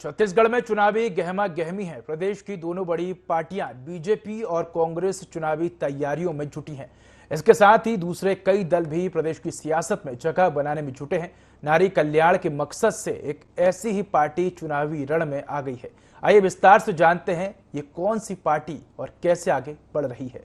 छत्तीसगढ़ में चुनावी गहमा गहमी है। प्रदेश की दोनों बड़ी पार्टियां बीजेपी और कांग्रेस चुनावी तैयारियों में जुटी हैं। इसके साथ ही दूसरे कई दल भी प्रदेश की सियासत में जगह बनाने में जुटे हैं। नारी कल्याण के मकसद से एक ऐसी ही पार्टी चुनावी रण में आ गई है। आइए विस्तार से जानते हैं ये कौन सी पार्टी और कैसे आगे बढ़ रही है।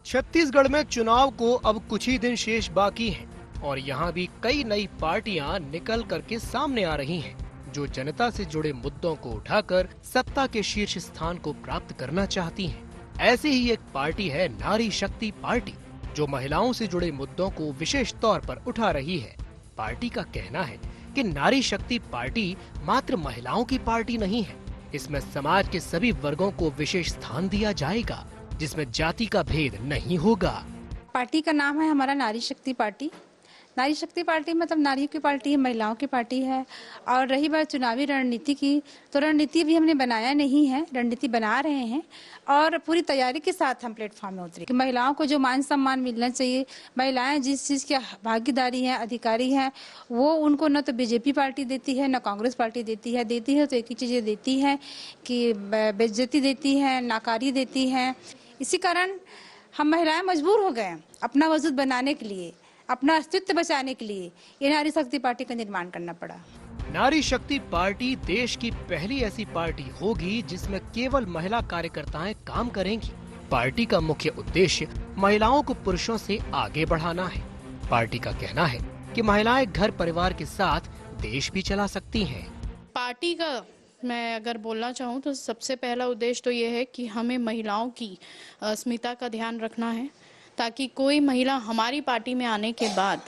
छत्तीसगढ़ में चुनाव को अब कुछ ही दिन शेष बाकी हैं और यहाँ भी कई नई पार्टियां निकल करके सामने आ रही हैं, जो जनता से जुड़े मुद्दों को उठाकर सत्ता के शीर्ष स्थान को प्राप्त करना चाहती हैं। ऐसी ही एक पार्टी है नारी शक्ति पार्टी, जो महिलाओं से जुड़े मुद्दों को विशेष तौर पर उठा रही है। पार्टी का कहना है कि नारी शक्ति पार्टी मात्र महिलाओं की पार्टी नहीं है, इसमें समाज के सभी वर्गों को विशेष स्थान दिया जाएगा, जिसमें जाति का भेद नहीं होगा। पार्टी का नाम है हमारा नारी शक्ति पार्टी। नारी शक्ति पार्टी मतलब नारियों की पार्टी है, महिलाओं की पार्टी है। और रही बात चुनावी रणनीति की, तो रणनीति भी हमने बनाया नहीं है, रणनीति बना रहे हैं और पूरी तैयारी के साथ हम प्लेटफॉर्म में उतरे कि महिलाओं को जो मान सम्मान मिलना चाहिए, महिलाएं जिस चीज़ की भागीदारी है, अधिकारी हैं, वो उनको न तो बीजेपी पार्टी देती है, न कांग्रेस पार्टी देती है तो एक ही चीज़ें देती है कि बेइज्जती देती है, नाकारी देती है। इसी कारण हम महिलाएं मजबूर हो गए अपना वजूद बनाने के लिए, अपना अस्तित्व बचाने के लिए ये नारी शक्ति पार्टी का निर्माण करना पड़ा। नारी शक्ति पार्टी देश की पहली ऐसी पार्टी होगी जिसमें केवल महिला कार्यकर्ताएं काम करेंगी। पार्टी का मुख्य उद्देश्य महिलाओं को पुरुषों से आगे बढ़ाना है। पार्टी का कहना है कि महिलाएं घर परिवार के साथ देश भी चला सकती हैं। पार्टी का मैं अगर बोलना चाहूँ तो सबसे पहला उद्देश्य तो ये है कि हमें महिलाओं की अस्मिता का ध्यान रखना है, ताकि कोई महिला हमारी पार्टी में आने के बाद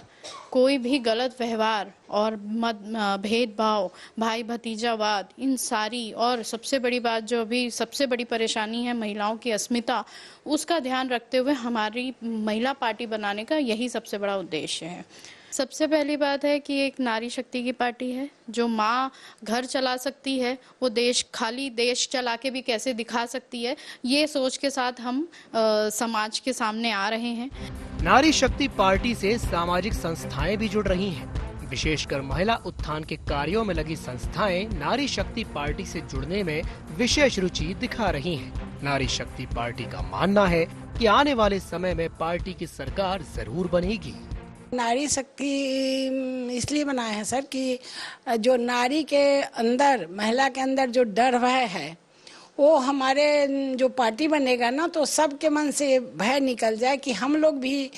कोई भी गलत व्यवहार और भेदभाव, भाई भतीजावाद, इन सारी, और सबसे बड़ी बात जो अभी सबसे बड़ी परेशानी है महिलाओं की अस्मिता, उसका ध्यान रखते हुए हमारी महिला पार्टी बनाने का यही सबसे बड़ा उद्देश्य है। सबसे पहली बात है कि एक नारी शक्ति की पार्टी है, जो माँ घर चला सकती है, वो खाली देश चला के भी कैसे दिखा सकती है, ये सोच के साथ हम समाज के सामने आ रहे हैं। नारी शक्ति पार्टी से सामाजिक संस्थाएं भी जुड़ रही हैं। विशेषकर महिला उत्थान के कार्यों में लगी संस्थाएं नारी शक्ति पार्टी से जुड़ने में विशेष रुचि दिखा रही हैं। नारी शक्ति पार्टी का मानना है कि आने वाले समय में पार्टी की सरकार जरूर बनेगी। नारी शक्ति इसलिए बनाए हैं सर कि जो नारी के अंदर, महिला के अंदर जो डर भय है, वो हमारे जो पार्टी बनेगा ना, तो सबके मन से भय निकल जाए कि हम लोग भी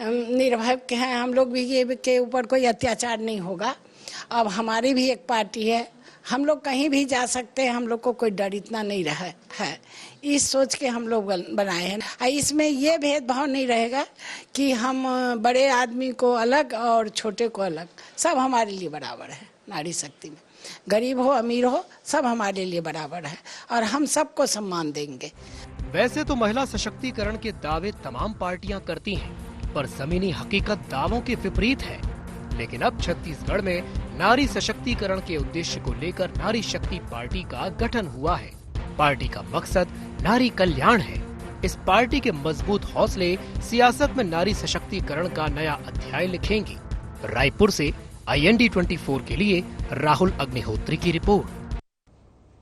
निर्भय हैं, हम लोग भी ये के ऊपर कोई अत्याचार नहीं होगा। अब हमारी भी एक पार्टी है, हम लोग कहीं भी जा सकते हैं, हम लोग को कोई डर इतना नहीं रहा है। इस सोच के हम लोग बनाए हैं। इसमें ये भेदभाव नहीं रहेगा कि हम बड़े आदमी को अलग और छोटे को अलग, सब हमारे लिए बराबर है। नारी शक्ति में गरीब हो अमीर हो, सब हमारे लिए बराबर है और हम सबको सम्मान देंगे। वैसे तो महिला सशक्तिकरण के दावे तमाम पार्टियां करती हैं, पर जमीनी हकीकत दावों के विपरीत है। लेकिन अब छत्तीसगढ़ में नारी सशक्तिकरण के उद्देश्य को लेकर नारी शक्ति पार्टी का गठन हुआ है। पार्टी का मकसद नारी कल्याण है। इस पार्टी के मजबूत हौसले सियासत में नारी सशक्तिकरण का नया अध्याय लिखेंगी। रायपुर से IND 24 के लिए राहुल अग्निहोत्री की रिपोर्ट।